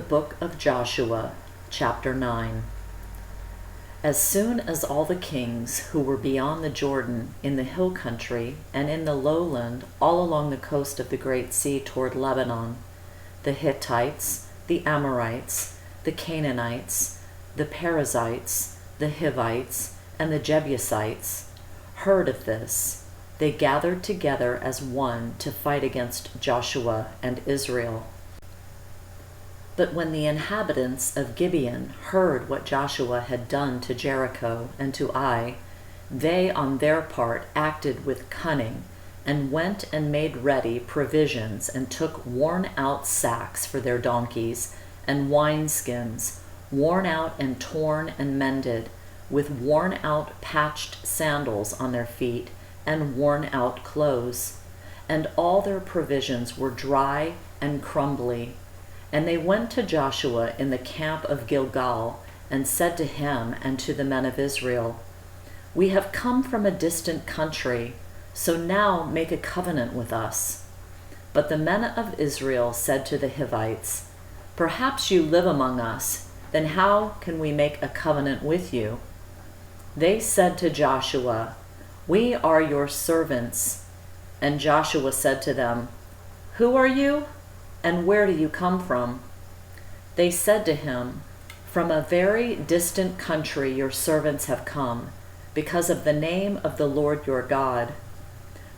book of Joshua, chapter 9. As soon as all the kings who were beyond the Jordan in the hill country and in the lowland all along the coast of the Great Sea toward Lebanon, the Hittites, the Amorites, the Canaanites, the Perizzites, the Hivites, and the Jebusites, heard of this, they gathered together as one to fight against Joshua and Israel. But when the inhabitants of Gibeon heard what Joshua had done to Jericho and to Ai, they on their part acted with cunning, and went and made ready provisions, and took worn-out sacks for their donkeys, and wineskins, worn out and torn and mended, with worn-out patched sandals on their feet, and worn-out clothes. And all their provisions were dry and crumbly. And they went to Joshua in the camp of Gilgal, and said to him and to the men of Israel, "We have come from a distant country, so now make a covenant with us." But the men of Israel said to the Hivites, "Perhaps you live among us, then how can we make a covenant with you?" They said to Joshua, "We are your servants." And Joshua said to them, "Who are you? And where do you come from?" They said to him, "From a very distant country your servants have come, because of the name of the Lord your God.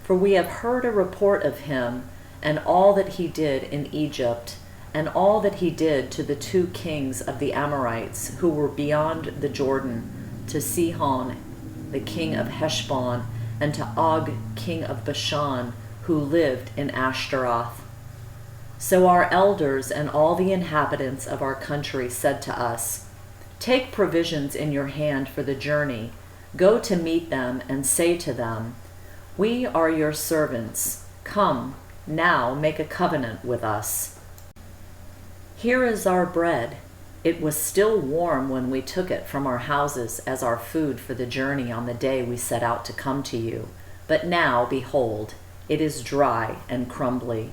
For we have heard a report of him, and all that he did in Egypt, and all that he did to the 2 kings of the Amorites who were beyond the Jordan, to Sihon, the king of Heshbon, and to Og, king of Bashan, who lived in Ashtaroth. So our elders and all the inhabitants of our country said to us, 'Take provisions in your hand for the journey. Go to meet them and say to them, "We are your servants. Come, now make a covenant with us. Here is our bread. It was still warm when we took it from our houses as our food for the journey on the day we set out to come to you. But now, behold, it is dry and crumbly.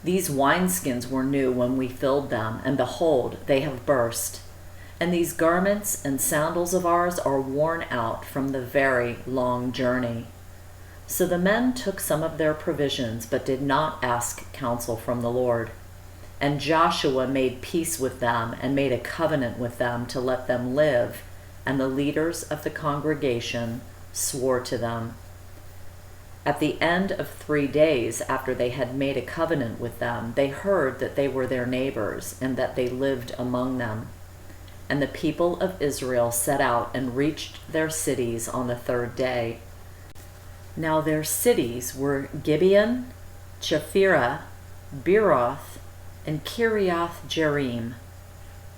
These wineskins were new when we filled them, and behold, they have burst. And these garments and sandals of ours are worn out from the very long journey." So the men took some of their provisions, but did not ask counsel from the Lord. And Joshua made peace with them, and made a covenant with them to let them live, and the leaders of the congregation swore to them. At the end of 3 days after they had made a covenant with them, they heard that they were their neighbors, and that they lived among them. And the people of Israel set out and reached their cities on the 3rd day. Now their cities were Gibeon, Chephirah, Beeroth, and Kiriath Jearim.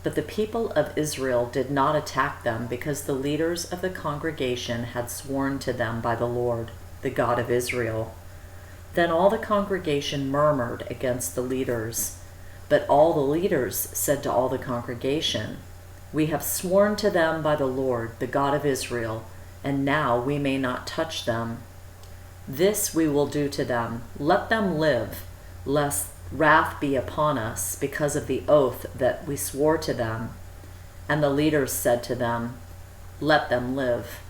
But the people of Israel did not attack them, because the leaders of the congregation had sworn to them by the Lord, the God of Israel. Then all the congregation murmured against the leaders. But all the leaders said to all the congregation, "We have sworn to them by the Lord, the God of Israel, and now we may not touch them. This we will do to them. Let them live, lest wrath be upon us because of the oath that we swore to them." And the leaders said to them, "Let them live."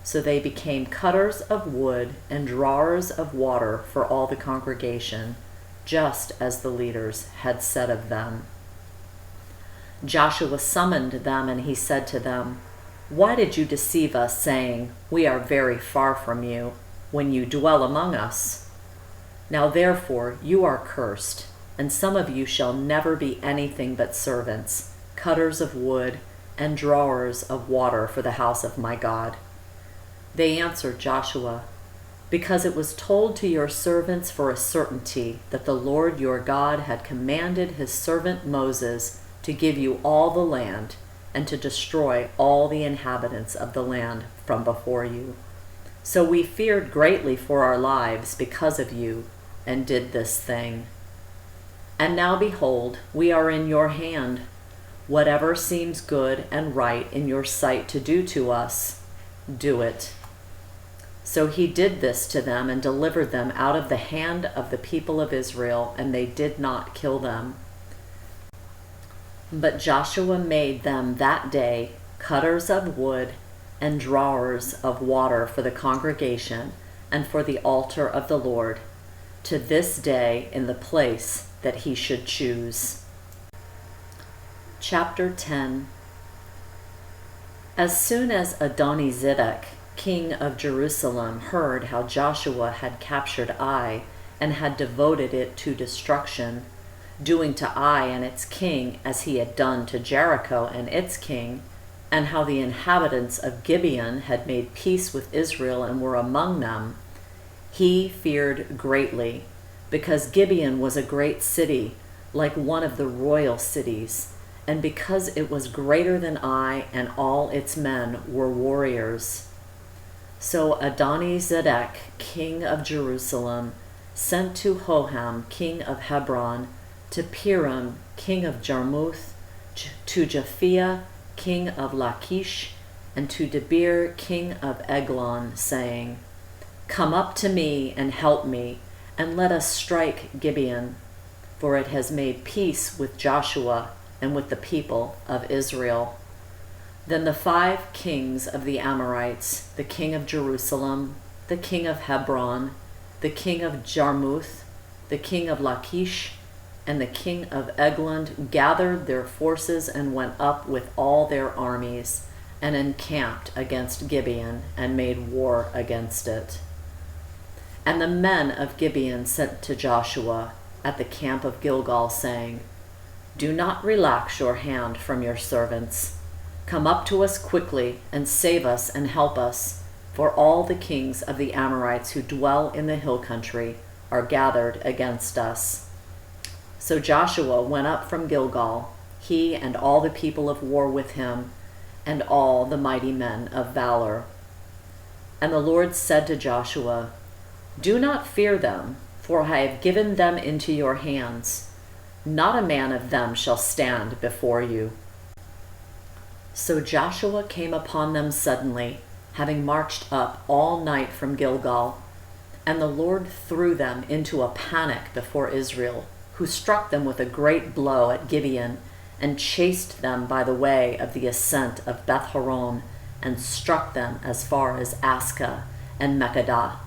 So they became cutters of wood and drawers of water for all the congregation, just as the leaders had said of them. Joshua summoned them, and he said to them, "Why did you deceive us, saying, 'We are very far from you,' when you dwell among us? Now therefore you are cursed, and some of you shall never be anything but servants, cutters of wood, and drawers of water for the house of my God." They answered Joshua, "Because it was told to your servants for a certainty that the Lord your God had commanded his servant Moses to give you all the land, and to destroy all the inhabitants of the land from before you. So we feared greatly for our lives because of you, and did this thing. And now behold, we are in your hand. Whatever seems good and right in your sight to do to us, do it." So he did this to them, and delivered them out of the hand of the people of Israel, and they did not kill them. But Joshua made them that day cutters of wood and drawers of water for the congregation and for the altar of the Lord, to this day in the place that he should choose. Chapter 10. As soon as Adonizedek, king of Jerusalem, heard how Joshua had captured Ai and had devoted it to destruction, doing to Ai and its king as he had done to Jericho and its king, and how the inhabitants of Gibeon had made peace with Israel and were among them, he feared greatly, because Gibeon was a great city, like one of the royal cities, and because it was greater than Ai, and all its men were warriors. So Adonizedek, king of Jerusalem, sent to Hoham, king of Hebron, to Piram, king of Jarmuth, to Japhia, king of Lachish, and to Debir, king of Eglon, saying, Come up to me and help me, and let us strike Gibeon, for it has made peace with Joshua and with the people of Israel. Then the 5 kings of the Amorites, the king of Jerusalem, the king of Hebron, the king of Jarmuth, the king of Lachish, and the king of Eglon, gathered their forces and went up with all their armies, and encamped against Gibeon, and made war against it. And the men of Gibeon sent to Joshua at the camp of Gilgal, saying, Do not relax your hand from your servants. Come up to us quickly, and save us and help us, for all the kings of the Amorites who dwell in the hill country are gathered against us. So Joshua went up from Gilgal, he and all the people of war with him, and all the mighty men of valor. And the Lord said to Joshua, Do not fear them, for I have given them into your hands. Not a man of them shall stand before you. So Joshua came upon them suddenly, having marched up all night from Gilgal, and the Lord threw them into a panic before Israel, who struck them with a great blow at Gibeon, and chased them by the way of the ascent of Beth-horon, and struck them as far as Ascah and Makkedah.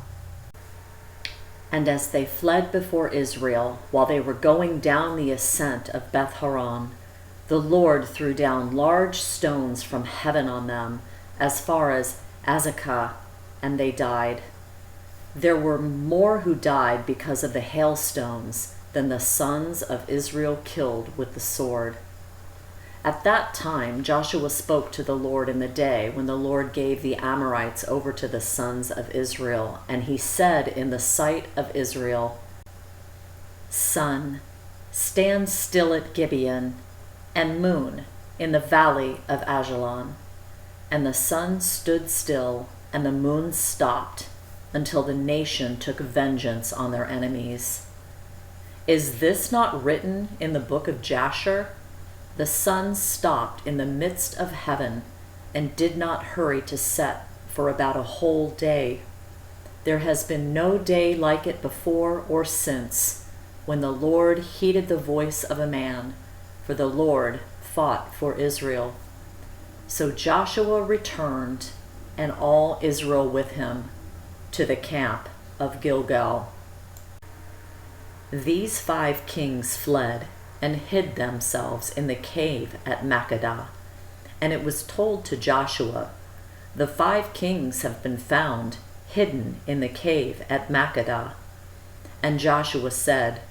And as they fled before Israel, while they were going down the ascent of Beth-horon, the Lord threw down large stones from heaven on them, as far as Azekah, and they died. There were more who died because of the hailstones than the sons of Israel killed with the sword. At that time Joshua spoke to the Lord in the day when the Lord gave the Amorites over to the sons of Israel, and he said in the sight of Israel, Sun, stand still at Gibeon, and moon in the valley of Ajalon. And the sun stood still, and the moon stopped, until the nation took vengeance on their enemies. Is this not written in the book of Jasher? The sun stopped in the midst of heaven, and did not hurry to set for about a whole day. There has been no day like it before or since, when the Lord heeded the voice of a man, for the Lord fought for Israel. So Joshua returned, and all Israel with him, to the camp of Gilgal. These 5 kings fled and hid themselves in the cave at Makkedah. And it was told to Joshua, The 5 kings have been found hidden in the cave at Makkedah. And Joshua said,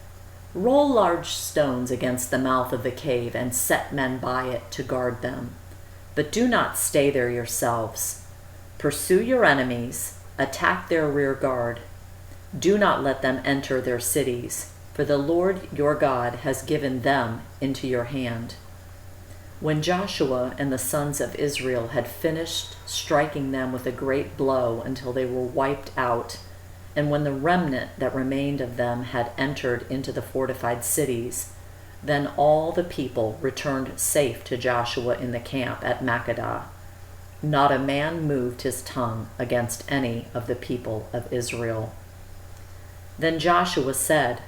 Roll large stones against the mouth of the cave, and set men by it to guard them. But do not stay there yourselves. Pursue your enemies, attack their rear guard. Do not let them enter their cities, for the Lord your God has given them into your hand. When Joshua and the sons of Israel had finished striking them with a great blow until they were wiped out, and when the remnant that remained of them had entered into the fortified cities, then all the people returned safe to Joshua in the camp at Makkedah. Not a man moved his tongue against any of the people of Israel. Then Joshua said,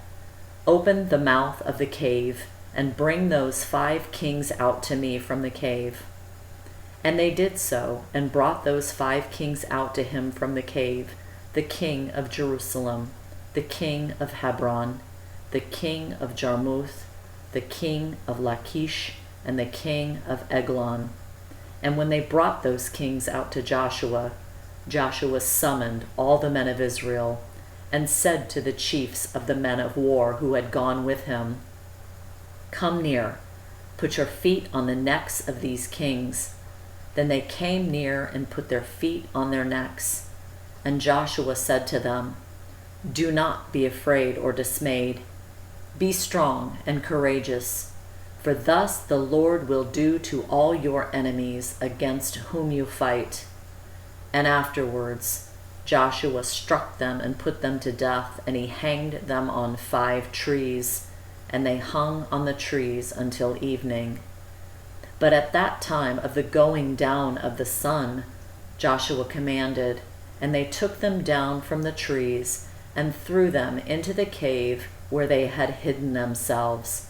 Open the mouth of the cave, and bring those 5 kings out to me from the cave." And they did so, and brought those 5 kings out to him from the cave, the king of Jerusalem, the king of Hebron, the king of Jarmuth, the king of Lachish, and the king of Eglon. And when they brought those kings out to Joshua, Joshua summoned all the men of Israel, and said to the chiefs of the men of war who had gone with him, "Come near, put your feet on the necks of these kings." Then they came near and put their feet on their necks. And Joshua said to them, "Do not be afraid or dismayed. Be strong and courageous, for thus the Lord will do to all your enemies against whom you fight." And afterwards Joshua struck them and put them to death, and he hanged them on 5 trees, and they hung on the trees until evening. But at that time of the going down of the sun, Joshua commanded, and they took them down from the trees and threw them into the cave where they had hidden themselves.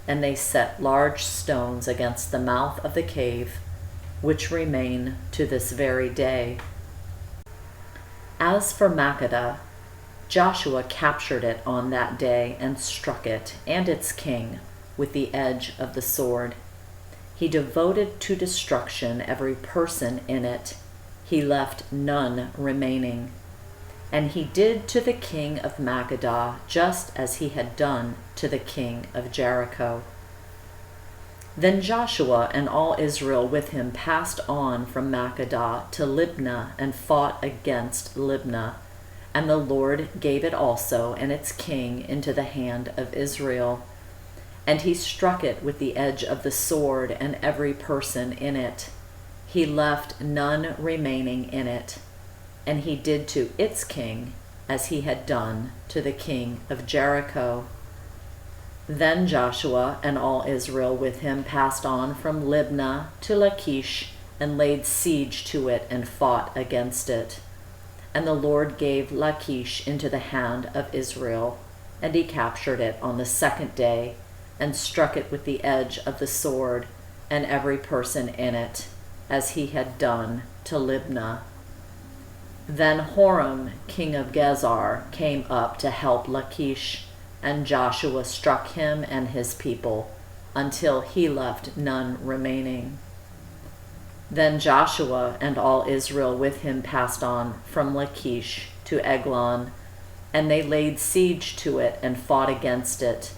And they set large stones against the mouth of the cave, which remain to this very day. As for Makkedah, Joshua captured it on that day and struck it and its king with the edge of the sword. He devoted to destruction every person in it. He left none remaining. And he did to the king of Makkedah just as he had done to the king of Jericho. Then Joshua and all Israel with him passed on from Makkedah to Libnah and fought against Libnah. And the Lord gave it also and its king into the hand of Israel. And he struck it with the edge of the sword and every person in it. He left none remaining in it. And he did to its king as he had done to the king of Jericho. Then Joshua and all Israel with him passed on from Libnah to Lachish and laid siege to it and fought against it. And the Lord gave Lachish into the hand of Israel, and he captured it on the 2nd day, and struck it with the edge of the sword and every person in it, as he had done to Libnah. Then Horam, king of Gezer, came up to help Lachish, and Joshua struck him and his people, until he left none remaining. Then Joshua and all Israel with him passed on from Lachish to Eglon, and they laid siege to it and fought against it.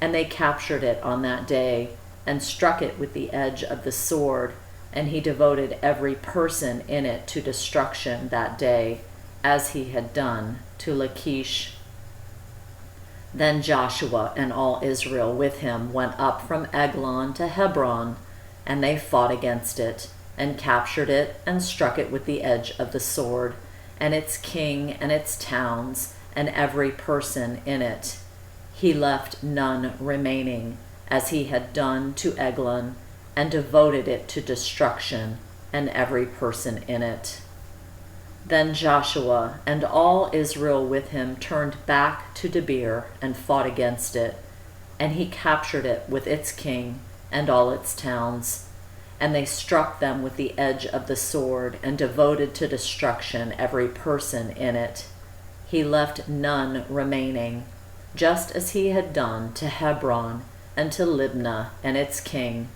And they captured it on that day, and struck it with the edge of the sword, and he devoted every person in it to destruction that day, as he had done to Lachish. Then Joshua and all Israel with him went up from Eglon to Hebron, and they fought against it, and captured it, and struck it with the edge of the sword, and its king and its towns, and every person in it. He left none remaining, as he had done to Eglon, and devoted it to destruction, and every person in it. Then Joshua and all Israel with him turned back to Debir and fought against it, and he captured it with its king and all its towns. And they struck them with the edge of the sword, and devoted to destruction every person in it. He left none remaining, just as he had done to Hebron and to Libnah and its king,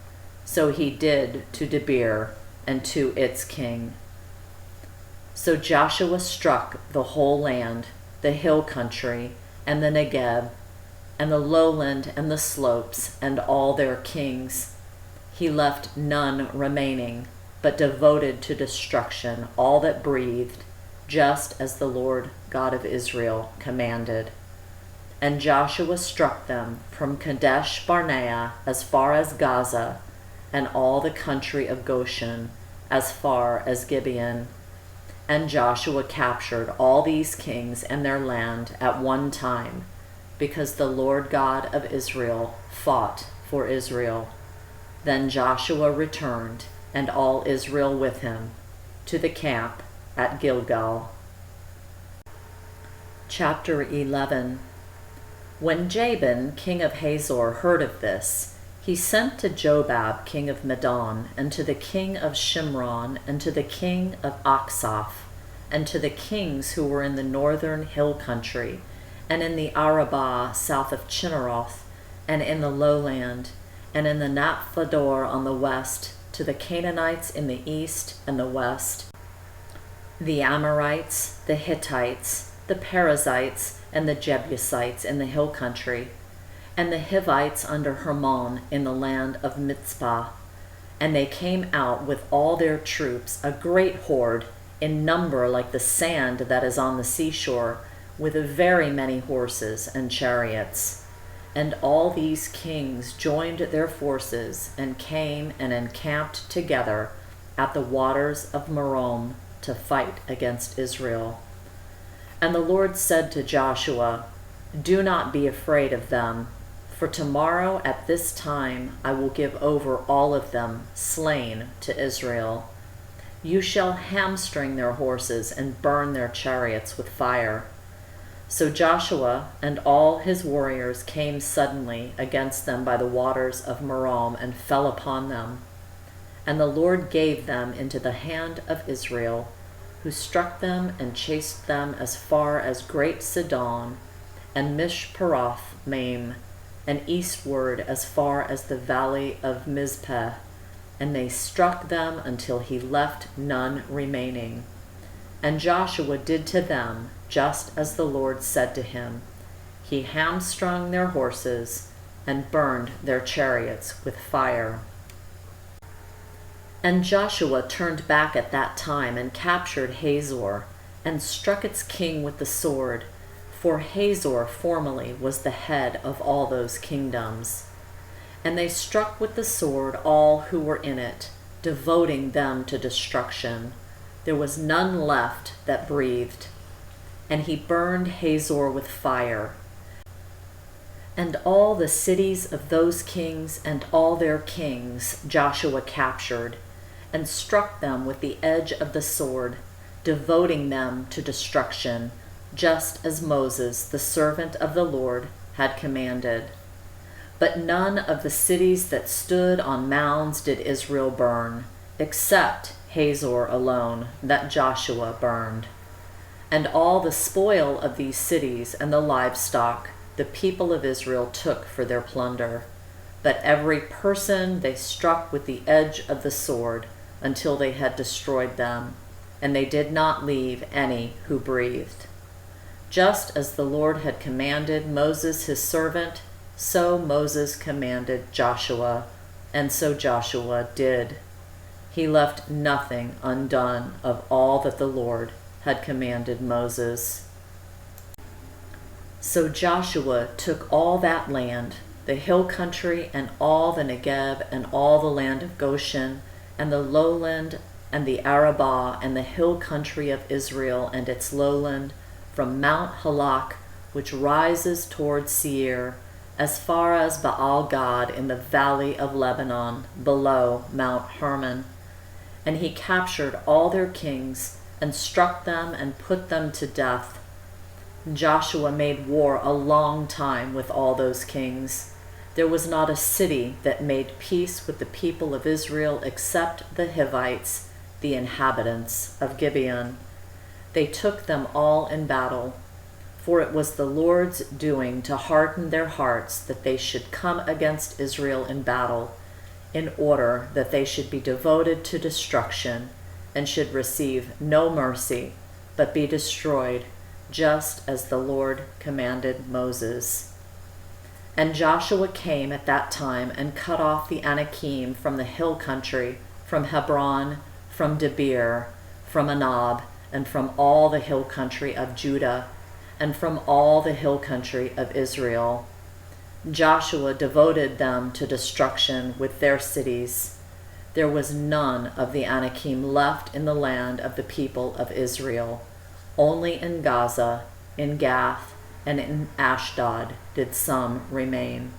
so he did to Debir and to its king. So Joshua struck the whole land, the hill country, and the Negeb, and the lowland and the slopes, and all their kings. He left none remaining, but devoted to destruction all that breathed, just as the Lord God of Israel commanded. And Joshua struck them from Kadesh Barnea as far as Gaza, and all the country of Goshen as far as Gibeon. And Joshua captured all these kings and their land at one time, because the Lord God of Israel fought for Israel. Then Joshua returned, and all Israel with him, to the camp at Gilgal. Chapter 11. When Jabin, king of Hazor, heard of this, he sent to Jobab, king of Madon, and to the king of Shimron, and to the king of Aksaph, and to the kings who were in the northern hill country, and in the Arabah south of Chinneroth, and in the lowland, and in the Naphtador on the west, to the Canaanites in the east and the west, the Amorites, the Hittites, the Perizzites, and the Jebusites in the hill country, and the Hivites under Hermon in the land of Mizpah. And they came out with all their troops, a great horde, in number like the sand that is on the seashore, with very many horses and chariots. And all these kings joined their forces and came and encamped together at the waters of Merom to fight against Israel. And the Lord said to Joshua, "Do not be afraid of them, for tomorrow at this time I will give over all of them slain to Israel. You shall hamstring their horses and burn their chariots with fire." So Joshua and all his warriors came suddenly against them by the waters of Merom and fell upon them. And the Lord gave them into the hand of Israel, who struck them and chased them as far as Great Sidon and Mishperoth Maim, and eastward as far as the valley of Mizpeh, and they struck them until he left none remaining. And Joshua did to them just as the Lord said to him. He hamstrung their horses and burned their chariots with fire. And Joshua turned back at that time and captured Hazor, and struck its king with the sword, for Hazor formerly was the head of all those kingdoms. And they struck with the sword all who were in it, devoting them to destruction. There was none left that breathed. And he burned Hazor with fire. And all the cities of those kings and all their kings Joshua captured, and struck them with the edge of the sword, devoting them to destruction, just as Moses, the servant of the Lord, had commanded. But none of the cities that stood on mounds did Israel burn, except Hazor alone, that Joshua burned. And all the spoil of these cities and the livestock the people of Israel took for their plunder. But every person they struck with the edge of the sword until they had destroyed them, and they did not leave any who breathed. Just as the Lord had commanded Moses his servant, so Moses commanded Joshua, and so Joshua did. He left nothing undone of all that the Lord had commanded Moses. So Joshua took all that land, the hill country and all the Negeb and all the land of Goshen and the lowland and the Arabah and the hill country of Israel and its lowland, from Mount Halak, which rises toward Seir, as far as Baal-Gad in the valley of Lebanon, below Mount Hermon. And he captured all their kings and struck them and put them to death. Joshua made war a long time with all those kings. There was not a city that made peace with the people of Israel except the Hivites, the inhabitants of Gibeon. They took them all in battle, for it was the Lord's doing to harden their hearts that they should come against Israel in battle, in order that they should be devoted to destruction and should receive no mercy, but be destroyed, just as the Lord commanded Moses. And Joshua came at that time and cut off the Anakim from the hill country, from Hebron, from Debir, from Anab, and from all the hill country of Judah, and from all the hill country of Israel. Joshua devoted them to destruction with their cities. There was none of the Anakim left in the land of the people of Israel. Only in Gaza, in Gath, and in Ashdod did some remain.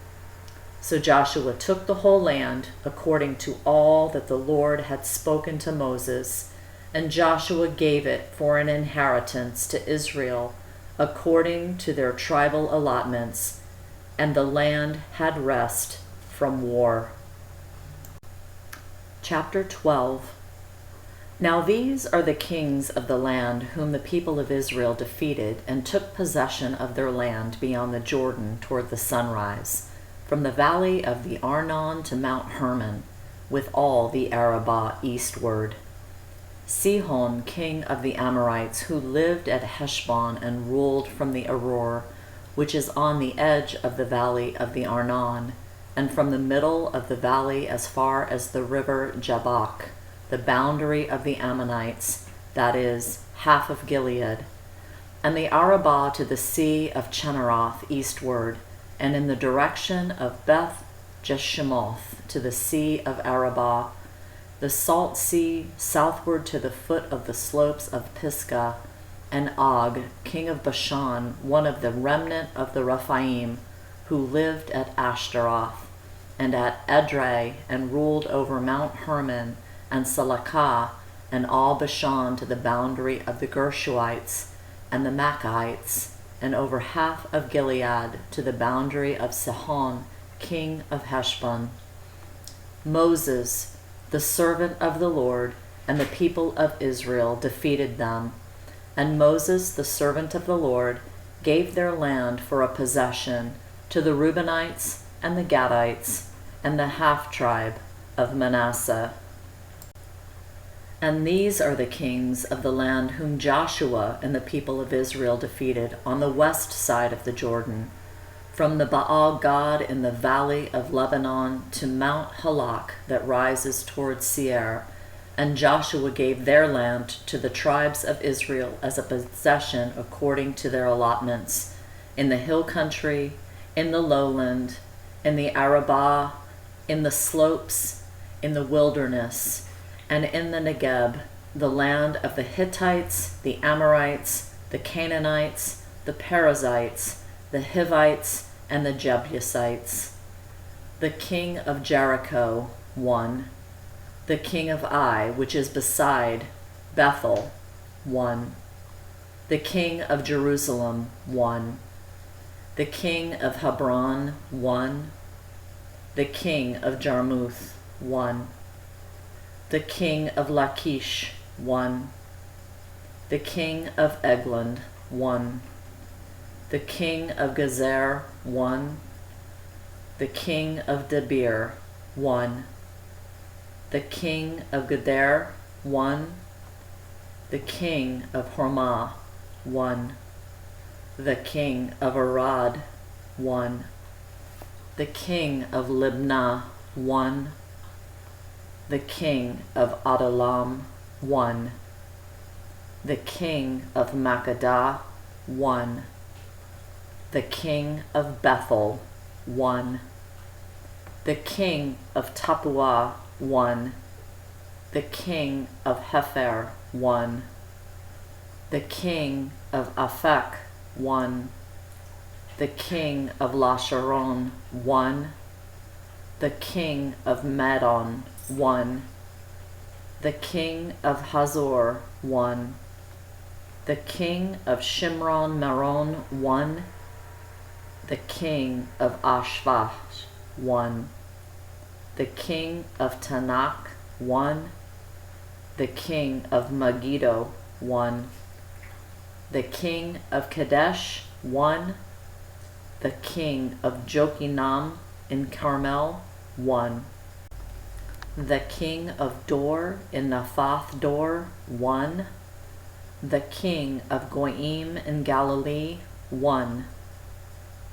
So Joshua took the whole land according to all that the Lord had spoken to Moses, and Joshua gave it for an inheritance to Israel according to their tribal allotments, and the land had rest from war. Chapter 12. Now these are the kings of the land whom the people of Israel defeated and took possession of their land beyond the Jordan toward the sunrise, from the valley of the Arnon to Mount Hermon, with all the Arabah eastward. Sihon, king of the Amorites, who lived at Heshbon and ruled from the Aror, which is on the edge of the valley of the Arnon, and from the middle of the valley as far as the river Jabbok, the boundary of the Ammonites, that is, half of Gilead, and the Arabah to the sea of Chinneroth eastward, and in the direction of Beth Jeshimoth to the sea of Arabah, the salt sea southward to the foot of the slopes of Pisgah, and Og, king of Bashan, one of the remnant of the Rephaim, who lived at Ashtaroth, and at Edrei, and ruled over Mount Hermon, and Salakah, and all Bashan to the boundary of the Gershuites, and the Machites, and over half of Gilead to the boundary of Sihon, king of Heshbon. Moses, the servant of the Lord, and the people of Israel defeated them. And Moses, the servant of the Lord, gave their land for a possession to the Reubenites and the Gadites and the half-tribe of Manasseh. And these are the kings of the land whom Joshua and the people of Israel defeated on the west side of the Jordan, from the Baal God in the valley of Lebanon to Mount Halak that rises toward Seir. And Joshua gave their land to the tribes of Israel as a possession according to their allotments, in the hill country, in the lowland, in the Arabah, in the slopes, in the wilderness, and in the Negeb, the land of the Hittites, the Amorites, the Canaanites, the Perizzites, the Hivites, and the Jebusites. The king of Jericho, 1. The king of Ai, which is beside Bethel, 1. The king of Jerusalem, 1. The king of Hebron, 1. The king of Jarmuth, 1. The king of Lachish, 1. The king of Eglon, 1. The king of Gezer, 1. The king of Debir, 1. The king of Geder, 1. The king of Hormah, 1. The king of Arad, 1. The king of Libnah, 1. The king of Adullam, 1. The king of Makkedah, 1. The king of Bethel, 1. The king of Tappuah, 1. The king of Hepher, 1. The king of Aphek, 1. The king of Lasharon, 1. The king of Madon, 1. The king of Hazor, 1. The king of Shimron Meron, 1. The king of Ashvash, 1. The king of Tanakh, 1. The king of Megiddo, 1. The king of Kadesh, 1. The king of Jokinam in Carmel, 1. The king of Dor in Naphath Dor, 1. The king of Goyim in Galilee, 1.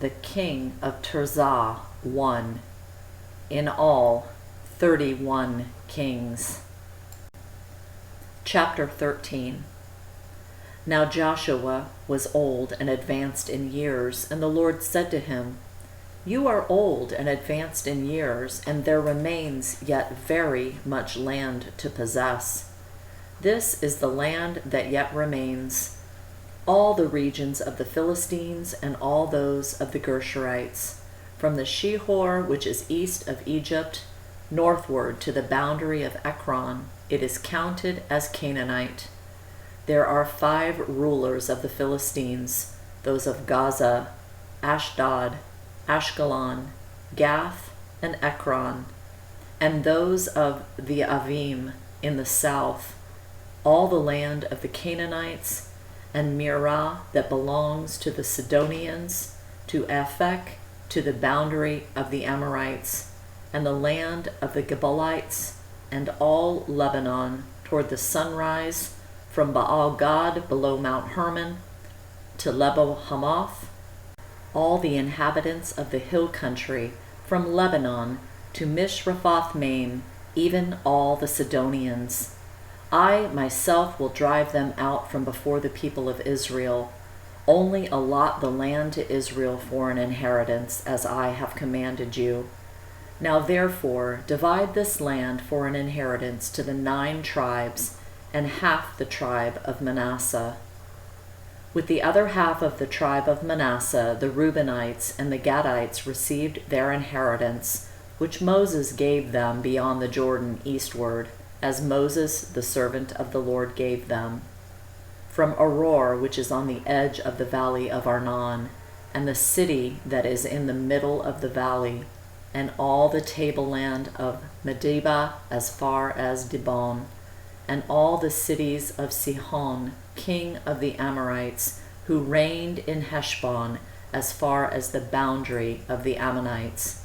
The king of Tirzah, 1. In all, 31 kings. Chapter 13. Now Joshua was old and advanced in years, and the Lord said to him, You are old and advanced in years, and there remains yet very much land to possess. This is the land that yet remains, all the regions of the Philistines and all those of the Gershurites, from the Shihor, which is east of Egypt, northward to the boundary of Ekron, it is counted as Canaanite. There are 5 rulers of the Philistines, those of Gaza, Ashdod, Ashkelon, Gath, and Ekron, and those of the Avim in the south, all the land of the Canaanites, and Mearah that belongs to the Sidonians, to Aphek, to the boundary of the Amorites, and the land of the Gebalites, and all Lebanon toward the sunrise, from Baal Gad below Mount Hermon to Lebo Hamath, all the inhabitants of the hill country, from Lebanon to Mishrephoth Maim, even all the Sidonians. I myself will drive them out from before the people of Israel. Only allot the land to Israel for an inheritance, as I have commanded you. Now therefore divide this land for an inheritance to the 9 tribes, and half the tribe of Manasseh. With the other half of the tribe of Manasseh, the Reubenites and the Gadites received their inheritance, which Moses gave them beyond the Jordan eastward, as Moses the servant of the Lord gave them. From Aroer, which is on the edge of the valley of Arnon, and the city that is in the middle of the valley, and all the tableland of Medeba as far as Dibon, and all the cities of Sihon, king of the Amorites, who reigned in Heshbon as far as the boundary of the Ammonites,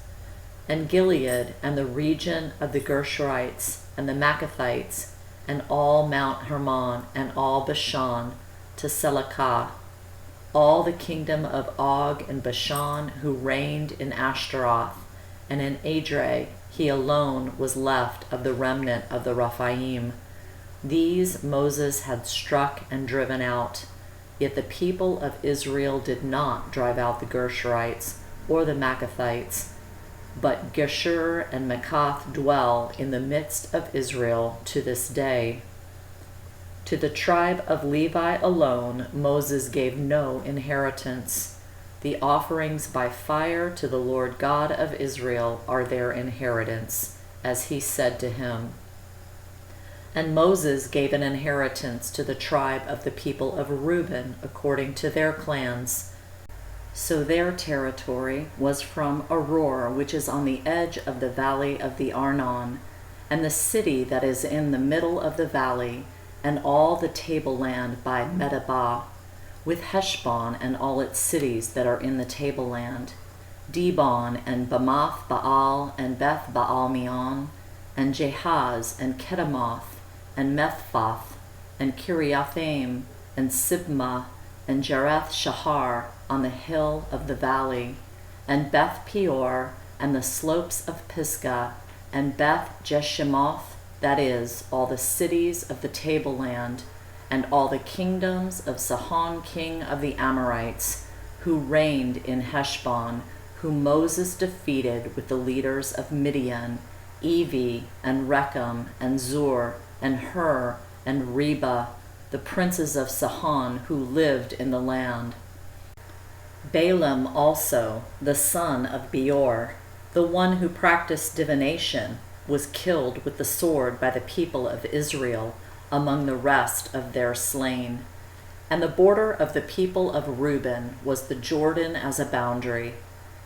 and Gilead, and the region of the Gershurites, and the Maccathites, and all Mount Hermon, and all Bashan, to Selakah, all the kingdom of Og and Bashan, who reigned in Ashtaroth, and in Edrei he alone was left of the remnant of the Rephaim. These Moses had struck and driven out, yet the people of Israel did not drive out the Gershurites or the Maccathites, but Geshur and Makath dwell in the midst of Israel to this day. To the tribe of Levi alone Moses gave no inheritance. The offerings by fire to the Lord God of Israel are their inheritance, as he said to him. And Moses gave an inheritance to the tribe of the people of Reuben according to their clans. So their territory was from Aroer, which is on the edge of the valley of the Arnon, and the city that is in the middle of the valley, and all the tableland by Medeba, with Heshbon and all its cities that are in the tableland, Dibon and Bamath Baal and Beth Baal-meon, and Jahaz and Kedemoth and Methphath and Kiriathaim and Sibmah and Jereth Shahar on the hill of the valley, and Beth Peor and the slopes of Pisgah, and Beth Jeshimoth, that is, all the cities of the tableland, and all the kingdoms of Sihon king of the Amorites, who reigned in Heshbon, whom Moses defeated with the leaders of Midian, Evi and Rechem and Zur and Hur and Reba, the princes of Sihon who lived in the land. Balaam also, the son of Beor, the one who practiced divination, was killed with the sword by the people of Israel among the rest of their slain. And the border of the people of Reuben was the Jordan as a boundary.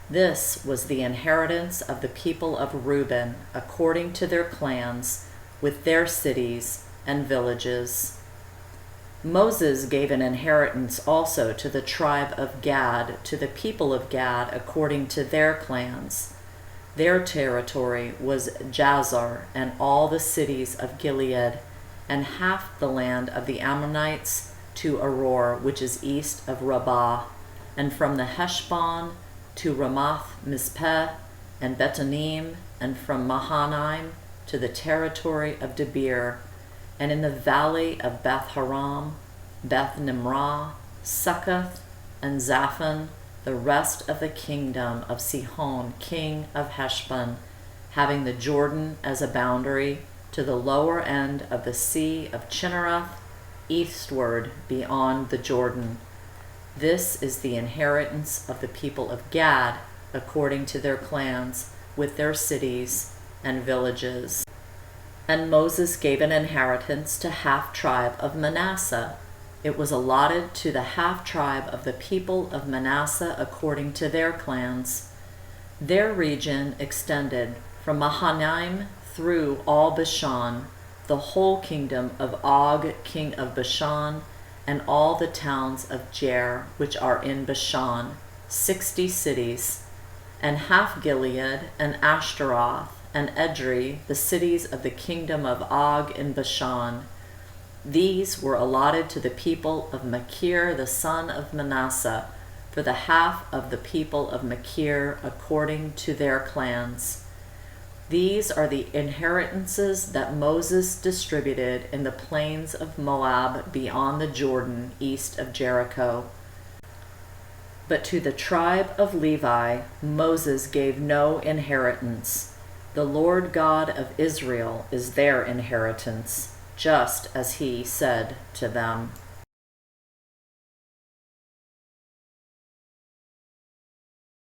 This was the inheritance of the people of Reuben according to their clans, with their cities and villages. Moses gave an inheritance also to the tribe of Gad, to the people of Gad according to their clans. Their territory was Jazer and all the cities of Gilead, and half the land of the Ammonites to Aroer, which is east of Rabbah, and from the Heshbon to Ramath Mizpeh and Betanim, and from Mahanaim to the territory of Debir, and in the valley of Beth Haram, Beth Nimrah, Succoth, and Zaphon, the rest of the kingdom of Sihon, king of Heshbon, having the Jordan as a boundary to the lower end of the sea of Chinnereth, eastward beyond the Jordan. This is the inheritance of the people of Gad, according to their clans, with their cities and villages. And Moses gave an inheritance to half-tribe of Manasseh. It was allotted to the half-tribe of the people of Manasseh according to their clans. Their region extended from Mahanaim through all Bashan, the whole kingdom of Og, king of Bashan, and all the towns of Jair, which are in Bashan, 60 cities, and half Gilead, and Ashtaroth, and Edrei, the cities of the kingdom of Og in Bashan. These were allotted to the people of Machir the son of Manasseh, for the half of the people of Machir according to their clans. These are the inheritances that Moses distributed in the plains of Moab beyond the Jordan, east of Jericho. But to the tribe of Levi Moses gave no inheritance. The Lord God of Israel is their inheritance, just as he said to them.